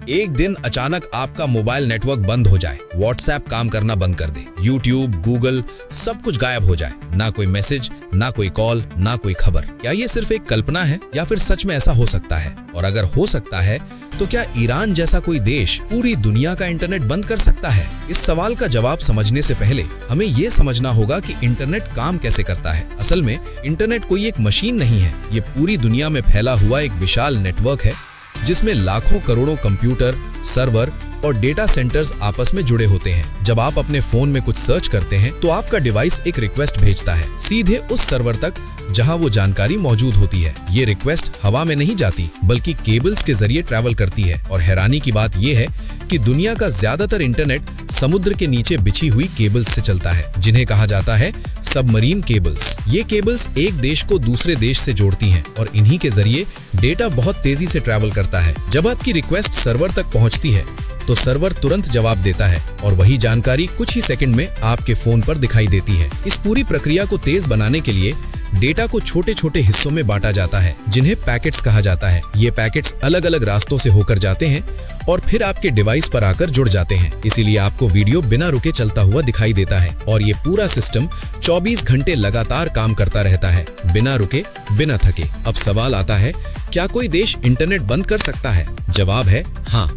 एक दिन अचानक आपका मोबाइल नेटवर्क बंद हो जाए, व्हाट्सएप काम करना बंद कर दे, यूट्यूब, गूगल सब कुछ गायब हो जाए, ना कोई मैसेज, ना कोई कॉल, ना कोई खबर। क्या ये सिर्फ एक कल्पना है या फिर सच में ऐसा हो सकता है? और अगर हो सकता है तो क्या ईरान जैसा कोई देश पूरी दुनिया का इंटरनेट बंद कर सकता है? इस सवाल का जवाब समझने से पहले हमें ये समझना होगा कि इंटरनेट काम कैसे करता है। असल में इंटरनेट कोई एक मशीन नहीं है, ये पूरी दुनिया में फैला हुआ एक विशाल नेटवर्क है जिसमें लाखों करोड़ों कंप्यूटर, सर्वर और डेटा सेंटर्स आपस में जुड़े होते हैं। जब आप अपने फोन में कुछ सर्च करते हैं तो आपका डिवाइस एक रिक्वेस्ट भेजता है सीधे उस सर्वर तक जहां वो जानकारी मौजूद होती है। ये रिक्वेस्ट हवा में नहीं जाती बल्कि केबल्स के जरिए ट्रैवल करती है। और हैरानी की बात यह है कि दुनिया का ज्यादातर इंटरनेट समुद्र के नीचे बिछी हुई केबल्स से चलता है, जिन्हें कहा जाता है सबमरीन केबल्स। ये केबल्स एक देश को दूसरे देश से जोड़ती हैं और इन्हीं के जरिए डेटा बहुत तेजी से ट्रैवल करता है। जब आपकी रिक्वेस्ट सर्वर तक पहुंचती है तो सर्वर तुरंत जवाब देता है और वही जानकारी कुछ ही सेकंड में आपके फोन पर दिखाई देती है। इस पूरी प्रक्रिया को तेज बनाने के लिए डेटा को छोटे छोटे हिस्सों में बांटा जाता है, जिन्हें पैकेट्स कहा जाता है। ये पैकेट्स अलग अलग रास्तों से होकर जाते हैं और फिर आपके डिवाइस पर आकर जुड़ जाते हैं। इसीलिए आपको वीडियो बिना रुके चलता हुआ दिखाई देता है और ये पूरा सिस्टम 24 घंटे लगातार काम करता रहता है, बिना रुके, बिना थके। अब सवाल आता है, क्या कोई देश इंटरनेट बंद कर सकता है? जवाब है हाँ,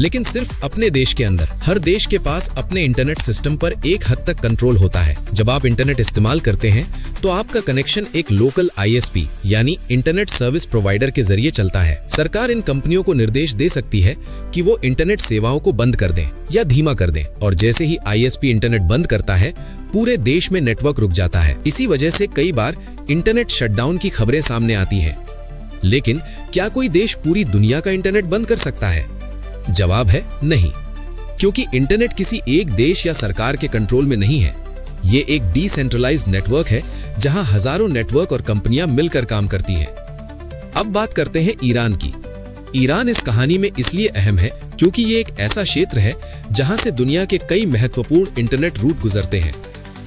लेकिन सिर्फ अपने देश के अंदर। हर देश के पास अपने इंटरनेट सिस्टम पर एक हद तक कंट्रोल होता है। जब आप इंटरनेट इस्तेमाल करते हैं तो आपका कनेक्शन एक लोकल ISP यानी इंटरनेट सर्विस प्रोवाइडर के जरिए चलता है। सरकार इन कंपनियों को निर्देश दे सकती है कि वो इंटरनेट सेवाओं को बंद कर दें या धीमा कर दें, और जैसे ही ISP इंटरनेट बंद करता है पूरे देश में नेटवर्क रुक जाता है। इसी वजह से कई बार इंटरनेट शटडाउन की खबरें सामने आती हैं। लेकिन क्या कोई देश पूरी दुनिया का इंटरनेट बंद कर सकता है? जवाब है नहीं, क्योंकि इंटरनेट किसी एक देश या सरकार के कंट्रोल में नहीं है। ये एक डिसेंट्रलाइज्ड नेटवर्क है जहां हजारों नेटवर्क और कंपनियां मिलकर काम करती हैं। अब बात करते हैं ईरान की। ईरान इस कहानी में इसलिए अहम है क्योंकि ये एक ऐसा क्षेत्र है जहां से दुनिया के कई महत्वपूर्ण इंटरनेट रूट गुजरते हैं,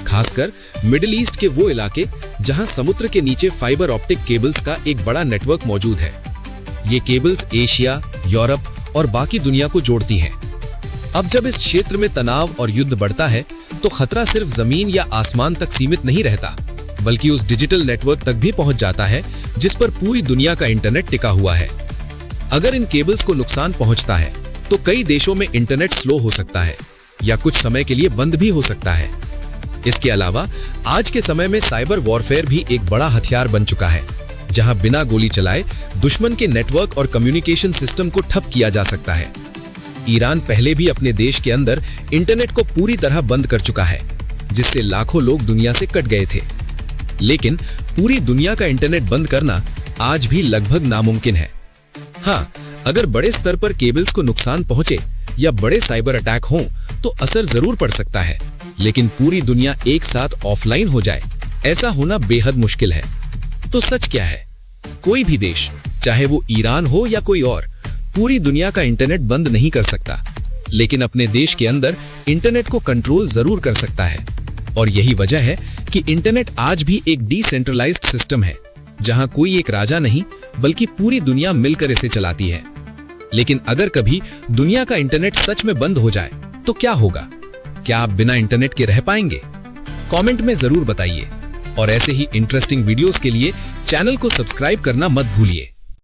खासकर मिडिल ईस्ट के वो इलाके जहां समुद्र के नीचे फाइबर ऑप्टिक केबल्स का एक बड़ा नेटवर्क मौजूद है। ये केबल्स एशिया, यूरोप और बाकी दुनिया को जोड़ती हैं। अब जब इस क्षेत्र में तनाव और युद्ध बढ़ता है तो खतरा सिर्फ जमीन या आसमान तक सीमित नहीं रहता, बल्कि उस डिजिटल नेटवर्क तक भी पहुंच जाता है जिस पर पूरी दुनिया का इंटरनेट टिका हुआ है। अगर इन केबल्स को नुकसान पहुंचता है तो कई देशों में इंटरनेट स्लो हो सकता है या कुछ समय के लिए बंद भी हो सकता है। इसके अलावा आज के समय में साइबर वॉरफेयर भी एक बड़ा हथियार बन चुका है, जहां बिना गोली चलाए दुश्मन के नेटवर्क और कम्युनिकेशन सिस्टम को ठप किया जा सकता है। ईरान पहले भी अपने देश के अंदर इंटरनेट को पूरी तरह बंद कर चुका है, जिससे लाखों लोग दुनिया से कट गए थे। लेकिन पूरी दुनिया का इंटरनेट बंद करना आज भी लगभग नामुमकिन है। हाँ, अगर बड़े स्तर पर केबल्स को नुकसान पहुंचे या बड़े साइबर अटैक हों तो असर जरूर पड़ सकता है, लेकिन पूरी दुनिया एक साथ ऑफलाइन हो जाए, ऐसा होना बेहद मुश्किल है। तो सच क्या है? कोई भी देश, चाहे वो ईरान हो या कोई और, पूरी दुनिया का इंटरनेट बंद नहीं कर सकता, लेकिन अपने देश के अंदर इंटरनेट को कंट्रोल जरूर कर सकता है। और यही वजह है कि इंटरनेट आज भी एक डिसेंट्रलाइज्ड सिस्टम है, जहां कोई एक राजा नहीं बल्कि पूरी दुनिया मिलकर इसे चलाती है। लेकिन अगर कभी दुनिया का इंटरनेट सच में बंद हो जाए तो क्या होगा? क्या आप बिना इंटरनेट के रह पाएंगे? कमेंट में जरूर बताइए। और ऐसे ही इंटरेस्टिंग वीडियोस के लिए चैनल को सब्सक्राइब करना मत भूलिए।